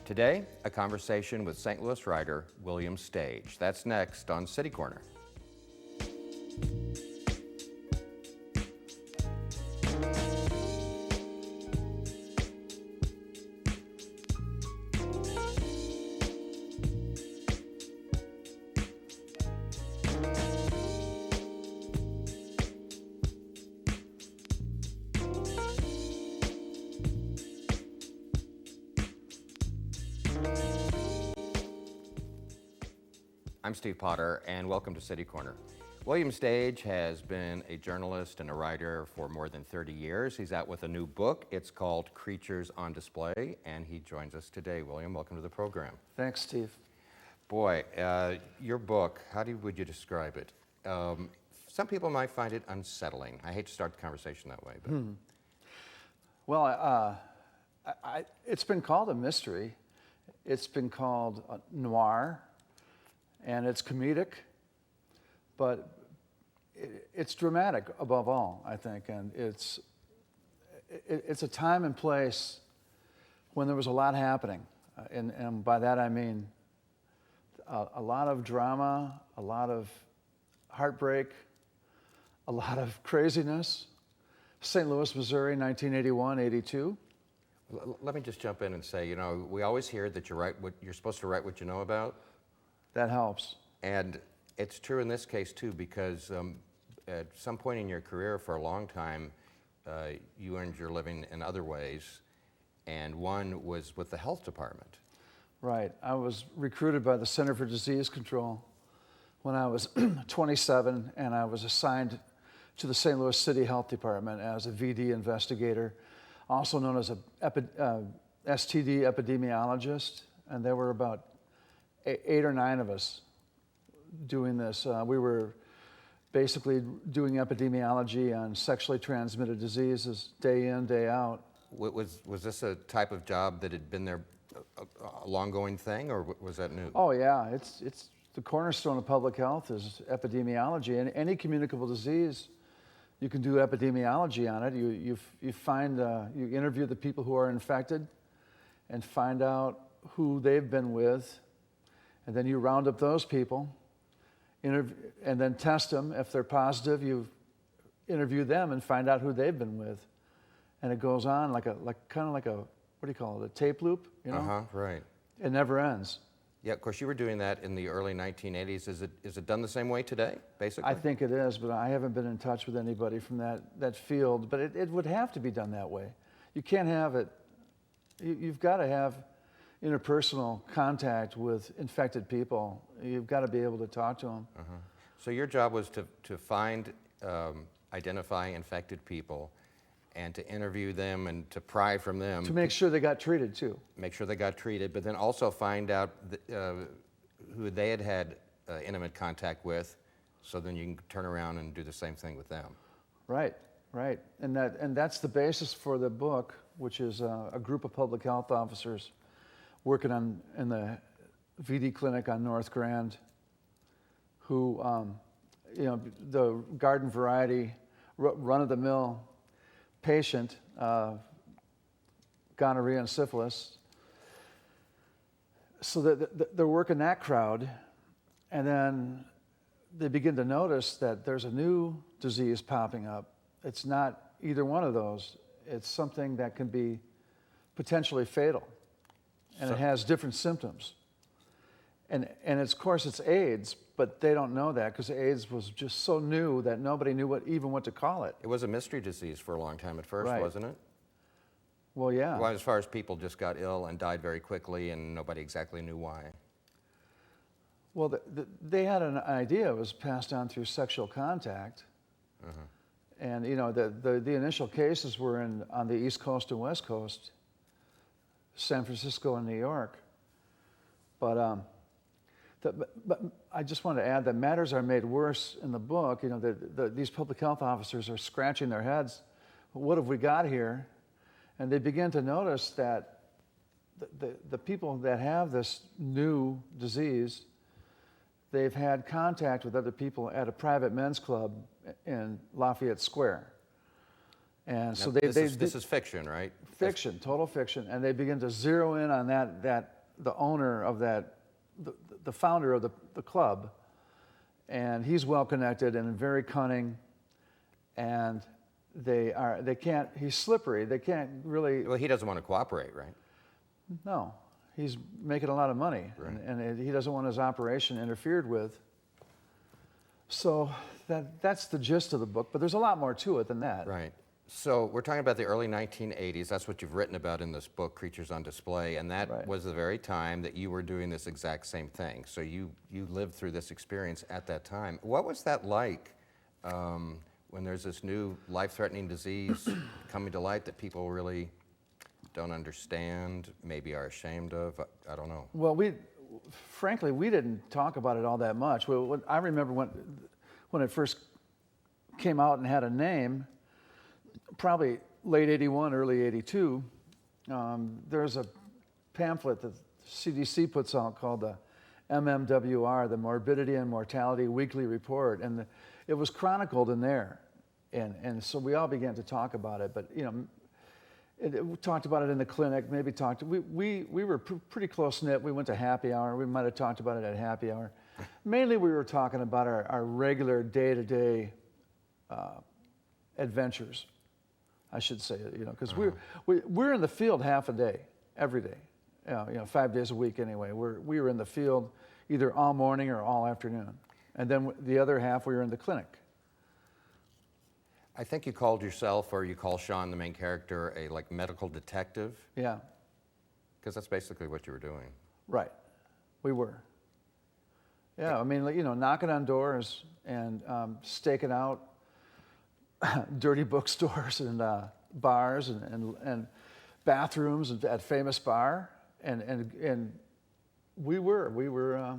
Today, a conversation with St. Louis writer William Stage. That's next on City Corner. I'm Steve Potter, and welcome to City Corner. William Stage has been a journalist and a writer for more than 30 years. He's out with a new book. It's called Creatures on Display, and he joins us today. William, welcome to the program. Thanks, Steve. Boy, your book, would you describe it? Some people might find it unsettling. I hate to start the conversation that way. But. Well, it's been called a mystery. It's been called noir. And it's comedic, but it's dramatic above all, I think. And it's a time and place when there was a lot happening. And by that I mean a lot of drama, a lot of heartbreak, a lot of craziness. St. Louis, Missouri, 1981, 82. Let me just jump in and say, we always hear that you're supposed to write what you know about. That helps. And it's true in this case, too, because at some point in your career for a long time, you earned your living in other ways, and one was with the health department. Right. I was recruited by the Center for Disease Control when I was 27, and I was assigned to the St. Louis City Health Department as a VD investigator, also known as a STD epidemiologist, and there were about 8 or 9 of us doing this. We were basically doing epidemiology on sexually transmitted diseases day in, day out. Was this a type of job that had been there a long-going thing, or was that new? Oh yeah, it's the cornerstone of public health is epidemiology. And any communicable disease, you can do epidemiology on it. You interview the people who are infected and find out who they've been with. And then you round up those people, and then test them. If they're positive, you interview them and find out who they've been with. And it goes on like kind of like a, what do you call it, a tape loop, Right. It never ends. Yeah, of course, you were doing that in the early 1980s. Is it done the same way today, basically? I think it is, but I haven't been in touch with anybody from that field. But it would have to be done that way. You can't have it, you've got to have interpersonal contact with infected people. You've got to be able to talk to them. So your job was to find, identify infected people, and to interview them and to pry from them. To make sure they got treated, too. Make sure they got treated, but then also find out who they had intimate contact with, so then you can turn around and do the same thing with them. Right. And that's the basis for the book, which is a group of public health officers working in the VD clinic on North Grand, who, the garden variety, run-of-the-mill patient, gonorrhea and syphilis. So they're working that crowd, and then they begin to notice that there's a new disease popping up. It's not either one of those. It's something that can be potentially fatal. And it has different symptoms. And of course, it's AIDS, but they don't know that because AIDS was just so new that nobody knew what to call it. It was a mystery disease for a long time at first, Right. Wasn't it? Well, yeah. Well, as far as people just got ill and died very quickly, and nobody exactly knew why. Well, they had an idea. It was passed on through sexual contact. And, the initial cases were on the East Coast and West Coast, San Francisco and New York. But I just want to add that matters are made worse in the book. These public health officers are scratching their heads. What have we got here? And they begin to notice that the people that have this new disease, they've had contact with other people at a private men's club in Lafayette Square. And so this is fiction, right? Fiction, total fiction. And they begin to zero in on that the owner of that, the founder of the club, and he's well connected and very cunning, and they can't. He's slippery. They can't really. Well, he doesn't want to cooperate, right? No, he's making a lot of money, Right. and he doesn't want his operation interfered with. So that's the gist of the book, but there's a lot more to it than that. Right. So we're talking about the early 1980s. That's what you've written about in this book, Creatures on Display, and that Right. was the very time that you were doing this exact same thing. So you lived through this experience at that time. What was that like when there's this new life-threatening disease coming to light that people really don't understand, maybe are ashamed of? I don't know. Well, frankly, we didn't talk about it all that much. I remember when it first came out and had a name, probably late 81, early 82, there's a pamphlet that the CDC puts out called the MMWR, the Morbidity and Mortality Weekly Report, and it was chronicled in there. And so we all began to talk about it, but we talked about it in the clinic, we were pretty close-knit. We went to happy hour. We might have talked about it at happy hour. Mainly we were talking about our regular day-to-day adventures, I should say, because we're in the field half a day, every day, 5 days a week anyway. We were in the field either all morning or all afternoon. And then the other half we were in the clinic. I think you called yourself, or you call Sean, the main character, a medical detective. Yeah. Because that's basically what you were doing. Right. We were. Yeah, I mean, knocking on doors and staking out dirty bookstores and bars and bathrooms at Famous Bar, and we were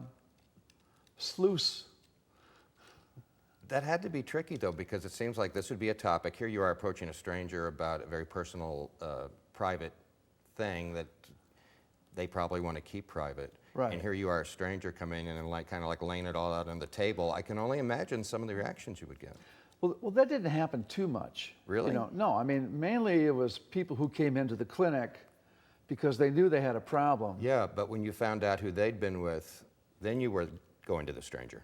sleuths. That had to be tricky, though, because it seems like this would be a topic. Here you are approaching a stranger about a very personal, private thing that they probably want to keep private. Right. And here you are, a stranger coming in and kind of laying it all out on the table. I can only imagine some of the reactions you would get. Well, that didn't happen too much. Really? No, I mean, mainly it was people who came into the clinic because they knew they had a problem. Yeah, but when you found out who they'd been with, then you were going to the stranger.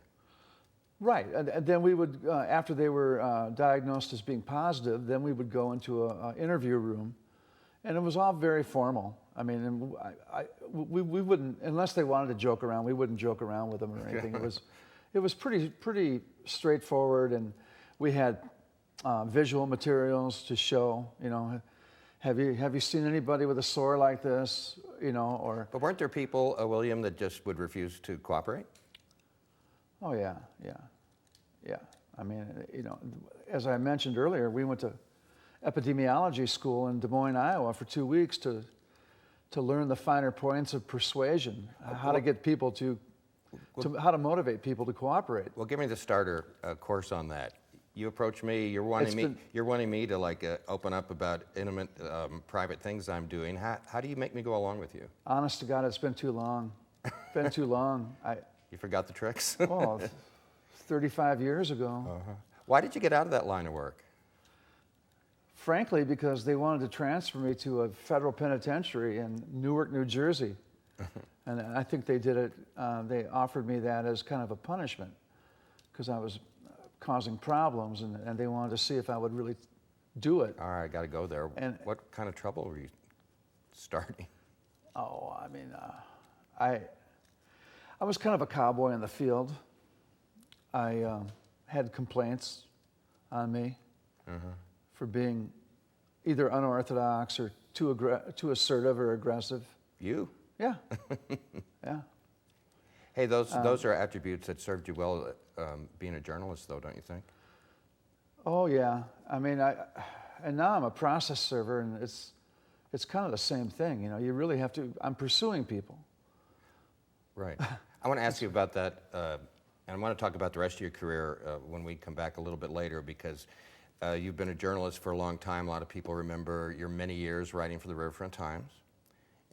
Right, and then we would, after they were diagnosed as being positive, then we would go into an interview room, and it was all very formal. I mean, we wouldn't, unless they wanted to joke around, we wouldn't joke around with them or anything. It was pretty straightforward, and we had visual materials to show. Have you seen anybody with a sore like this? Or. But weren't there people, William, that just would refuse to cooperate? Oh yeah. I mean, as I mentioned earlier, we went to epidemiology school in Des Moines, Iowa, for 2 weeks to learn the finer points of persuasion, how to get people how to motivate people to cooperate. Well, give me the starter course on that. You approach me. You're wanting me to open up about intimate, private things I'm doing. How do you make me go along with you? Honest to God, it's been too long. Been too long. You forgot the tricks? 35 years ago. Uh-huh. Why did you get out of that line of work? Frankly, because they wanted to transfer me to a federal penitentiary in Newark, New Jersey. And I think they did it, they offered me that as kind of a punishment because I was causing problems, and they wanted to see if I would really do it. All right, I got to go there. And what kind of trouble were you starting? Oh, I mean, I was kind of a cowboy in the field. I had complaints on me for being either unorthodox or too assertive or aggressive. You? Yeah. Yeah. Hey, those are attributes that served you well being a journalist, though, don't you think? Oh yeah. I mean, and now I'm a process server, and it's kind of the same thing. You really have to. I'm pursuing people. Right. I want to ask you about that, and I want to talk about the rest of your career when we come back a little bit later, because you've been a journalist for a long time. A lot of people remember your many years writing for the Riverfront Times,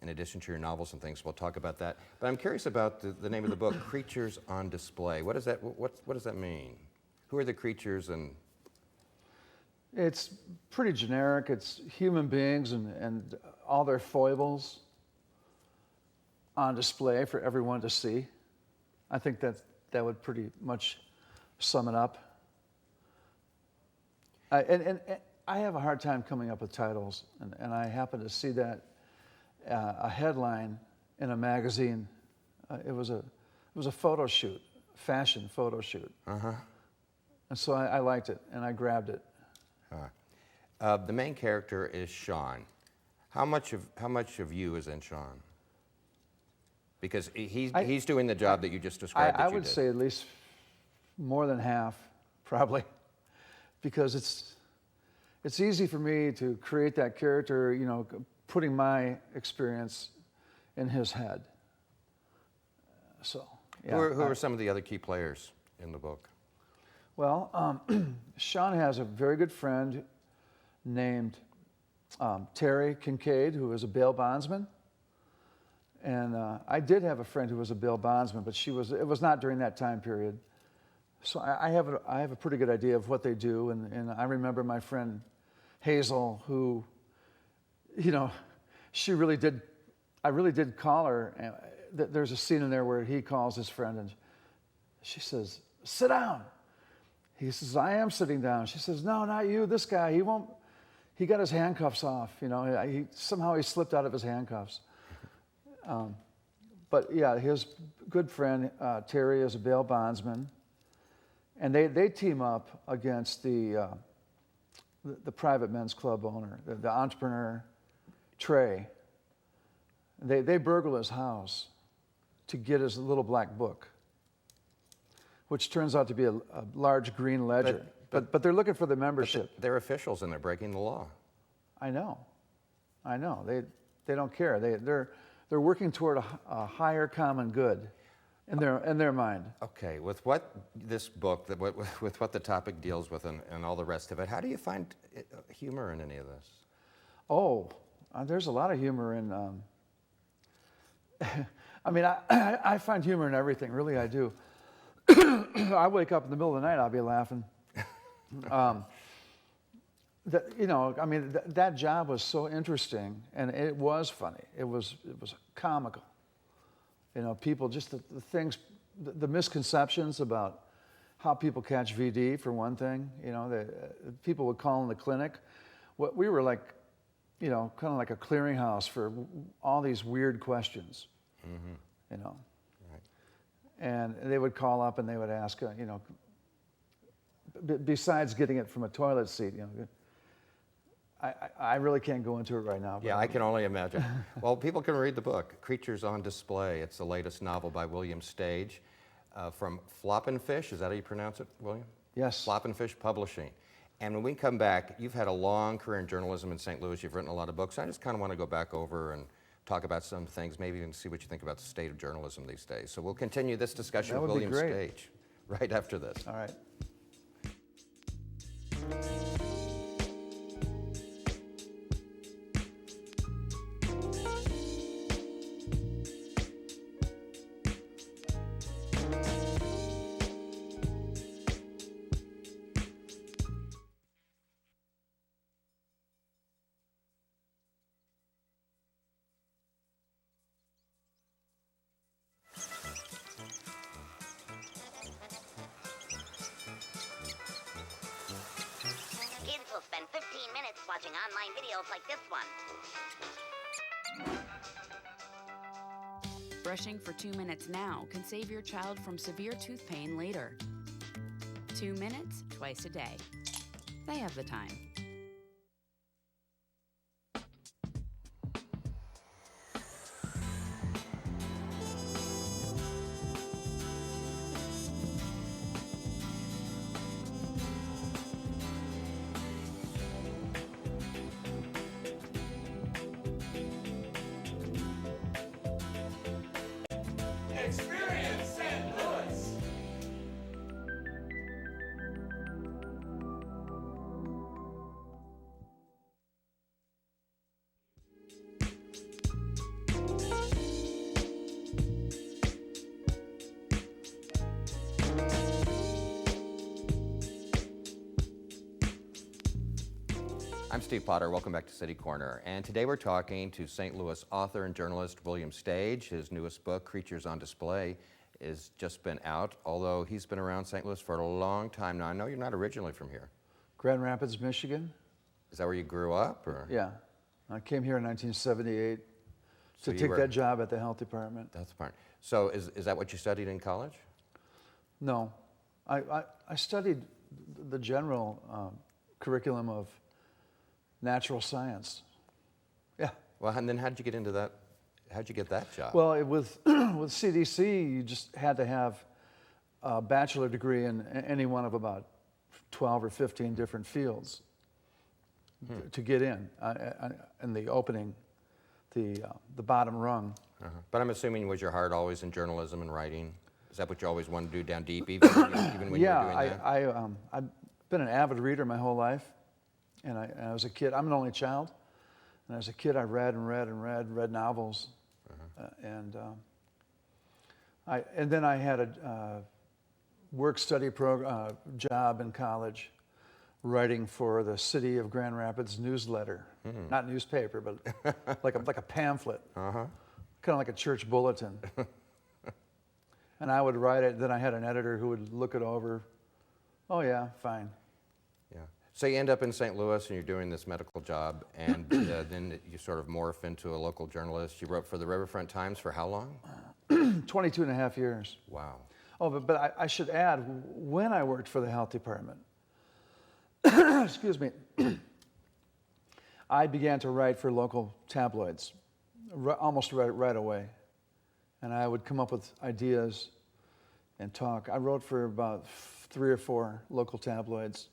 in addition to your novels and things. We'll talk about that. But I'm curious about the name of the book, Creatures on Display. What does that mean? Who are the creatures? And it's pretty generic. It's human beings and all their foibles. on display for everyone to see. I think that would pretty much sum it up. And I have a hard time coming up with titles, and I happened to see that a headline in a magazine. It was a photo shoot, fashion photo shoot. And so I liked it, and I grabbed it. The main character is Sean. How much of you is in Sean? Because he's doing the job that you just described. I would say at least more than half, probably, because it's easy for me to create that character, you know, putting my experience in his head. So, yeah. Who are some of the other key players in the book? Well, Sean has a very good friend named Terry Kincaid, who is a bail bondsman. And I did have a friend who was a bail bondsman, but it was not during that time period. So I have a pretty good idea of what they do. And I remember my friend Hazel, who, you know, I really did call her. And there's a scene in there where he calls his friend and she says, "Sit down." He says, "I am sitting down." She says, "No, not you, this guy. He got his handcuffs off, you know. Somehow he slipped out of his handcuffs." But yeah, his good friend Terry is a bail bondsman, and they team up against the private men's club owner, the entrepreneur Trey. They burgle his house to get his little black book, which turns out to be a large green ledger. But they're looking for the membership. They're officials and they're breaking the law. I know. They don't care. They're working toward a higher common good in their mind. Okay, with what this book, with what the topic deals with and all the rest of it, how do you find humor in any of this? Oh, there's a lot of humor in. I mean, I find humor in everything. Really, I do. I wake up in the middle of the night, I'll be laughing. You know, I mean, that job was so interesting, and it was funny. It was comical. You know, people, just the things, the misconceptions about how people catch VD, for one thing. You know, people would call in the clinic. We were like, you know, kind of like a clearinghouse for all these weird questions. You know. And they would call up and they would ask, you know, besides getting it from a toilet seat, you know, I really can't go into it right now. Yeah, I can only imagine. Well, people can read the book, Creatures on Display. It's the latest novel by William Stage from Floppin' Fish. Is that how you pronounce it, William? Yes. Floppin' Fish Publishing. And when we come back, you've had a long career in journalism in St. Louis. You've written a lot of books. I just kind of want to go back over and talk about some things, maybe even see what you think about the state of journalism these days. So we'll continue this discussion with William Stage right after this. All right. Watching online videos like this one. Brushing for 2 minutes now can save your child from severe tooth pain later. 2 minutes, twice a day. They have the time. Experience St. Louis. I'm Steve Potter. Welcome back to City Corner. And today we're talking to St. Louis author and journalist William Stage. His newest book, Creatures on Display, has just been out, although he's been around St. Louis for a long time now. I know you're not originally from here. Grand Rapids, Michigan. Is that where you grew up? Or? Yeah. I came here in 1978 So to you take were- that job at the health department. That's the part. So is that what you studied in college? No. I studied the general curriculum of natural science. Yeah. Well, and then how did you get into that? How'd you get that job? Well, with CDC, you just had to have a bachelor degree in any one of about 12 or 15 different fields to get in the opening, the bottom rung. But I'm assuming was your heart always in journalism and writing? Is that what you always wanted to do down deep, even when you were doing that? I've been an avid reader my whole life, and I was a kid. I'm an only child, and as a kid, I read novels, and then I had a work-study job in college, writing for the City of Grand Rapids newsletter, not newspaper, but like a pamphlet, kind of like a church bulletin. And I would write it. Then I had an editor who would look it over. Oh yeah, fine. Yeah. So you end up in St. Louis and you're doing this medical job, and then you sort of morph into a local journalist. You wrote for the Riverfront Times for how long? 22 and a half years. Wow. Oh, but I should add, when I worked for the health department, excuse me, I began to write for local tabloids almost right away. And I would come up with ideas and talk. I wrote for about 3 or 4 local tabloids,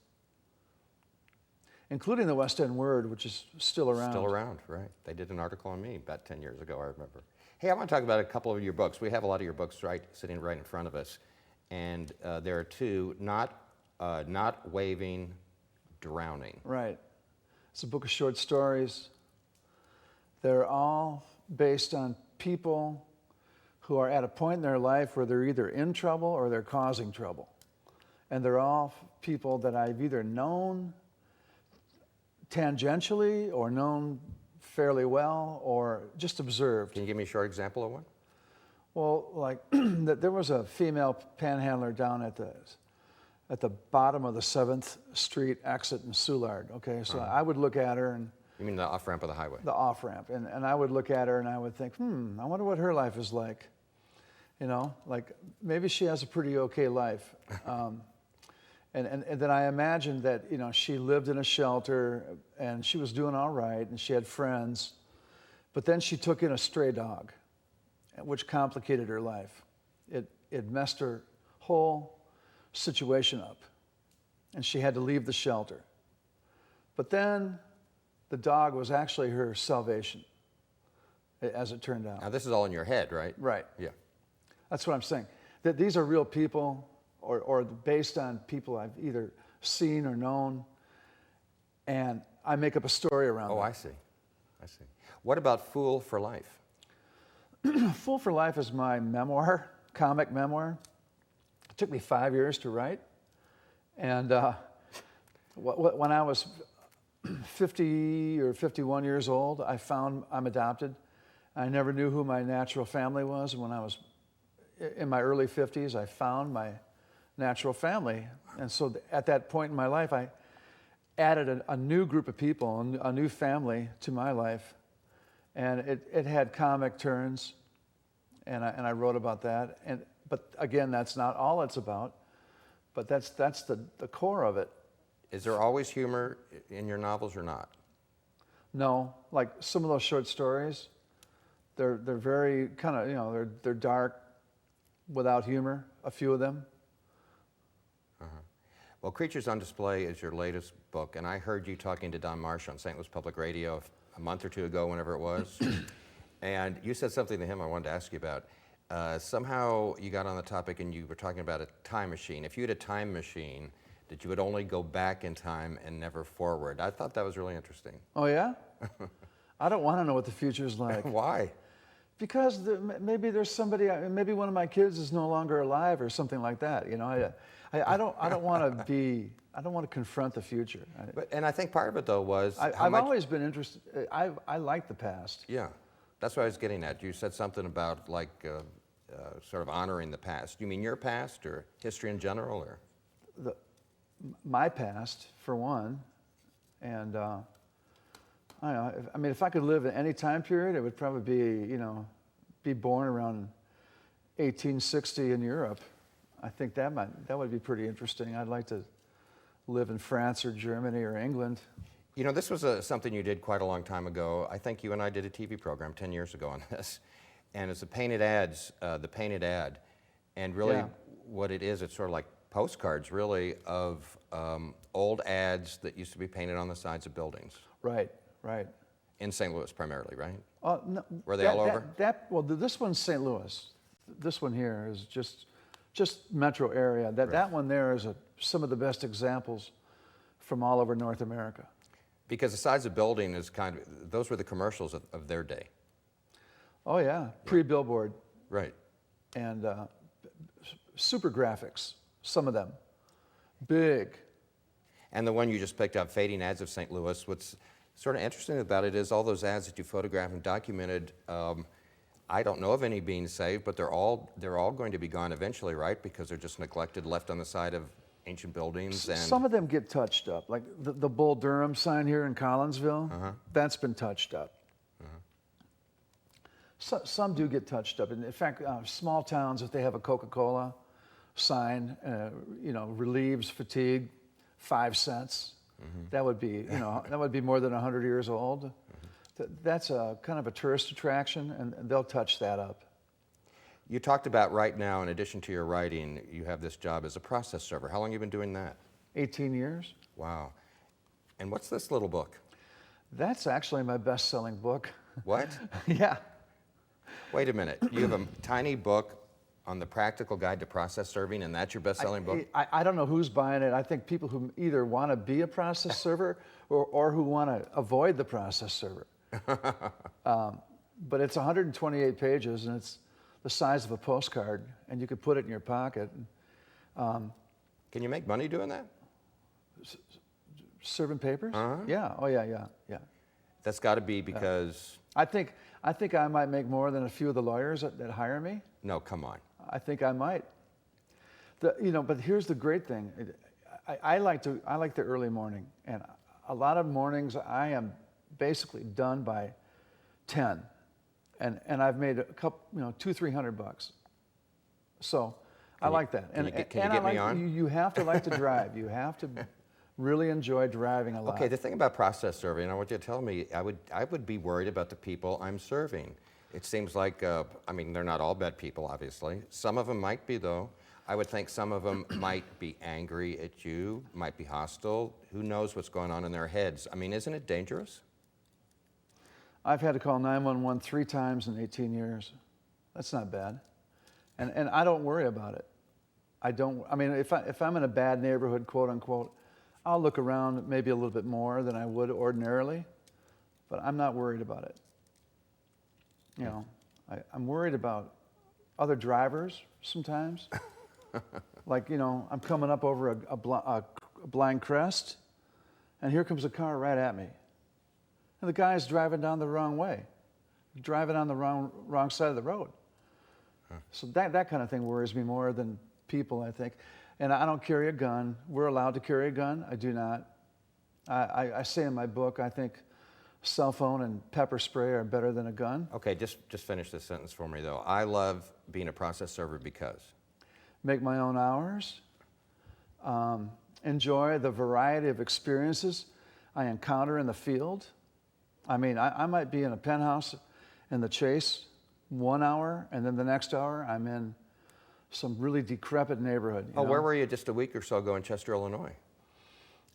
including the West End Word, which is still around. Still around, right. They did an article on me about 10 years ago, I remember. Hey, I want to talk about a couple of your books. We have a lot of your books sitting right in front of us. And there are 2, Not Waving, Drowning. Right. It's a book of short stories. They're all based on people who are at a point in their life where they're either in trouble or they're causing trouble. And they're all people that I've either known tangentially or known fairly well or just observed. Can you give me a short example of one? Well, like there was a female panhandler down at the bottom of the 7th Street exit in Soulard. Okay, so I would look at her and You mean the off-ramp of the highway? the off-ramp, and I would look at her and I would think, I wonder what her life is like. You know, like maybe she has a pretty okay life. And then I imagined that, you know, she lived in a shelter and she was doing all right and she had friends, but then she took in a stray dog, which complicated her life. It messed her whole situation up, and she had to leave the shelter. But then the dog was actually her salvation, as it turned out. Now, this is all in your head, right? Right. Yeah. That's what I'm saying. That these are real people, or based on people I've either seen or known, and I make up a story around them. Oh, I see. What about Fool for Life? Fool for Life is my memoir, comic memoir. It took me 5 years to write. And when I was 50 or 51 years old, I found I'm adopted. I never knew who my natural family was. When I was in my early 50s, I found my natural family. And so at that point in my life, I added a new group of people, a new family to my life. And it had comic turns, and I wrote about that. But again, that's not all it's about, but that's the core of it. Is there always humor in your novels or not? No, like some of those short stories, they're very kind of, you know, they're dark, without humor, a few of them. Well, Creatures on Display is your latest book, and I heard you talking to Don Marsh on St. Louis Public Radio a month or 2 ago, whenever it was, and you said something to him I wanted to ask you about. Somehow you got on the topic and you were talking about a time machine. If you had a time machine, that you would only go back in time and never forward. I thought that was really interesting. Oh yeah? I don't want to know what the future's like. Why? Because maybe there's somebody, maybe one of my kids is no longer alive or something like that. You know, I don't want to be, I don't want to confront the future. And I think part of it, though, was I've always been interested, I like the past. Yeah, that's what I was getting at. You said something about, like, sort of honoring the past. You mean your past or history in general, or? My past, for one, and I don't know. I mean, if I could live in any time period, it would probably be, you know, be born around 1860 in Europe. I think that would be pretty interesting. I'd like to live in France or Germany or England. You know, this was something you did quite a long time ago. I think you and I did a TV program 10 years ago on this, and it's the painted ads, the painted ad, and really what it is, it's sort of like postcards, really, of old ads that used to be painted on the sides of buildings. Right. Right. In St. Louis, primarily, right? No, Were they all over? Well, this one's St. Louis. This one here is just metro area. That one there is some of the best examples from all over North America. Because the size of building is those were the commercials of their day. Oh yeah, pre-billboard. Right. And super graphics, some of them, big. And the one you just picked up, Fading Ads of St. Louis, what's sort of interesting about it is all those ads that you photographed and documented, I don't know of any being saved, but they're all going to be gone eventually, right? Because they're just neglected, left on the side of ancient buildings. And some of them get touched up, like the Bull Durham sign here in Collinsville, that's been touched up. Some do get touched up. And in fact, small towns, if they have a Coca-Cola sign, you know, relieves fatigue, 5 cents. That would be, you know, that would be more than 100 years old. That's a kind of a tourist attraction, and they'll touch that up. You talked about right now, in addition to your writing, you have this job as a process server. How long have you been doing that? 18 years. Wow. And what's this little book? That's actually my best-selling book. What? Yeah. Wait a minute. You have a tiny book on the practical guide to process serving, and that's your best-selling book? I don't know who's buying it. I think people who either want to be a process server or who want to avoid the process server. But it's 128 pages, and it's the size of a postcard, and you could put it in your pocket. Can you make money doing that? Serving papers? Uh-huh. Yeah. Oh, yeah. That's got to be because... I think I might make more than a few of the lawyers that hire me. No, come on. I think I might. You know, but here's the great thing. I like the early morning, and a lot of mornings I am basically done by 10, and I've made a couple, you know, $200-300. So I like that. Can you get me on? You have to like to drive. You have to really enjoy driving a lot. Okay, the thing about process serving, I want you to tell me, I would be worried about the people I'm serving. It seems like, I mean, they're not all bad people, obviously. Some of them might be, though. I would think some of them might be angry at you, might be hostile. Who knows what's going on in their heads? I mean, isn't it dangerous? I've had to call 911 3 times in 18 years. That's not bad. And I don't worry about it. I mean, if I'm in a bad neighborhood, quote unquote, I'll look around maybe a little bit more than I would ordinarily, but I'm not worried about it. You know, I'm worried about other drivers sometimes. Like, you know, I'm coming up over a blind crest, and here comes a car right at me. And the guy's driving down the wrong way, driving on the wrong side of the road. So that kind of thing worries me more than people, I think. And I don't carry a gun. We're allowed to carry a gun. I do not. I say in my book, I think cell phone and pepper spray are better than a gun. Okay, just finish this sentence for me, though. I love being a process server because? Make my own hours. Enjoy the variety of experiences I encounter in the field. I mean, I might be in a penthouse in the Chase 1 hour, and then the next hour I'm in some really decrepit neighborhood. You know? Where were you just a week or so ago in Chester, Illinois?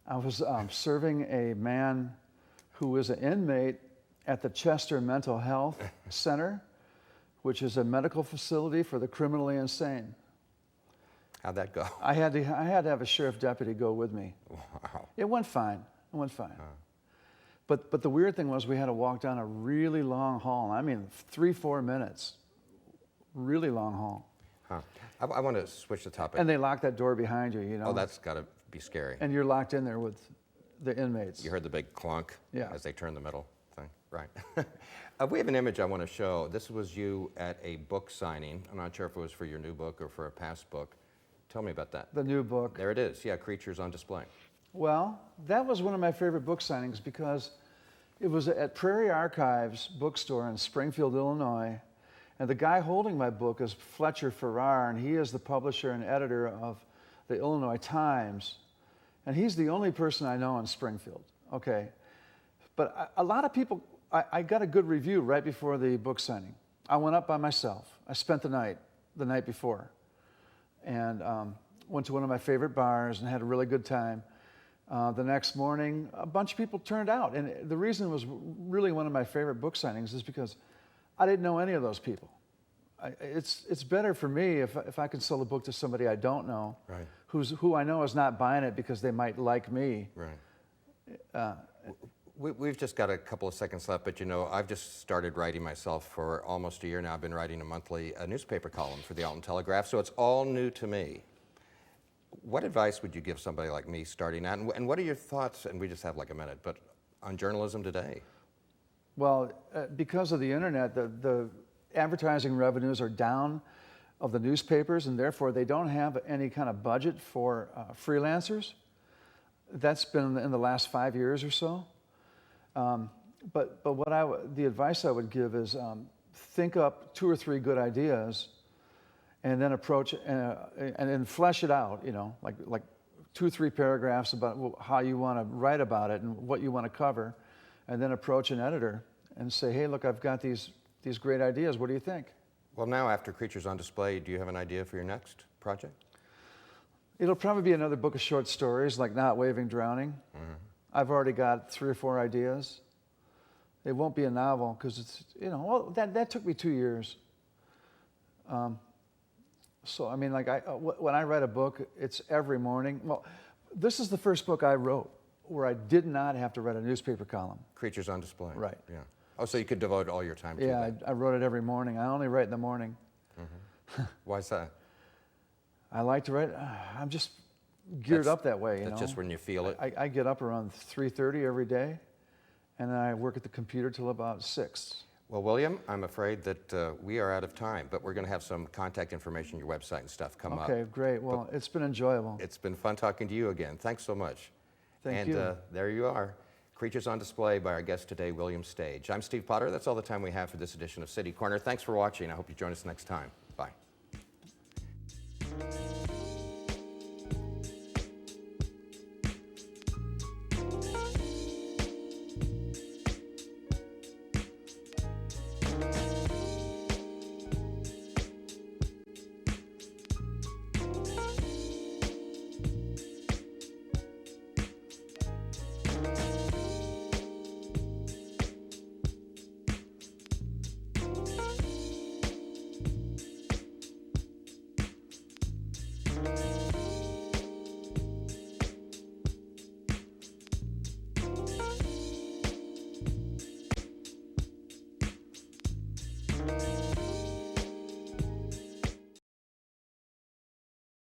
I was serving a man who was an inmate at the Chester Mental Health Center, which is a medical facility for the criminally insane. How'd that go? I had to have a sheriff deputy go with me. Wow. It went fine. It went fine. But the weird thing was we had to walk down a really long hall. I mean, 3-4 minutes. Really long hall. Huh. I want to switch the topic. And they lock that door behind you, you know. Oh, that's got to be scary. And you're locked in there with the inmates. You heard the big clunk Yeah. as they turn the middle thing, right? We have an image I want to show. This was you at a book signing. I'm not sure if it was for your new book or for a past book. Tell me about that. The new book. There it is. Yeah, Creatures on Display. Well, that was one of my favorite book signings because it was at Prairie Archives bookstore in Springfield, Illinois. And the guy holding my book is Fletcher Farrar, and he is the publisher and editor of the Illinois Times. And he's the only person I know in Springfield, okay? But a lot of people, I got a good review right before the book signing. I went up by myself. I spent the night before, and went to one of my favorite bars and had a really good time. The next morning, a bunch of people turned out. And the reason it was really one of my favorite book signings is because I didn't know any of those people. It's better for me if I can sell a book to somebody I don't know, Right. who I know is not buying it because they might like me. Right. We've just got a couple of seconds left, but you know, I've just started writing myself for almost a year now. I've been writing a newspaper column for the Alton Telegraph, so it's all new to me. What advice would you give somebody like me starting out? And what are your thoughts, and we just have like a minute, but on journalism today? Well, because of the internet, the advertising revenues are down of the newspapers, and therefore they don't have any kind of budget for freelancers. That's been in the last 5 years or so. But the advice I would give is think up 2 or 3 good ideas, and then approach and then flesh it out. You know, like 2 or 3 paragraphs about how you want to write about it and what you want to cover, and then approach an editor and say, hey, look, I've got these great ideas. What do you think? Well, now after Creatures on Display, do you have an idea for your next project? It'll probably be another book of short stories, like Not Waving Drowning. Mm-hmm. I've already got 3 or 4 ideas. It won't be a novel because it's, you know, well, that took me 2 years. So, I mean, like, when I write a book, it's every morning. Well, this is the first book I wrote where I did not have to write a newspaper column. Creatures on Display. Right. Yeah. Oh, so you could devote all your time to that. Yeah, I wrote it every morning. I only write in the morning. Mm-hmm. Why is that? I like to write. I'm just geared up that way, you know. That's just when you feel it? I get up around 3:30 every day, and then I work at the computer till about 6. Well, William, I'm afraid that we are out of time, but we're going to have some contact information, your website and stuff come up. Okay, great. Well, it's been enjoyable. It's been fun talking to you again. Thanks so much. Thank you. And there you are. Creatures on Display by our guest today, William Stage. I'm Steve Potter. That's all the time we have for this edition of City Corner. Thanks for watching. I hope you join us next time. Bye.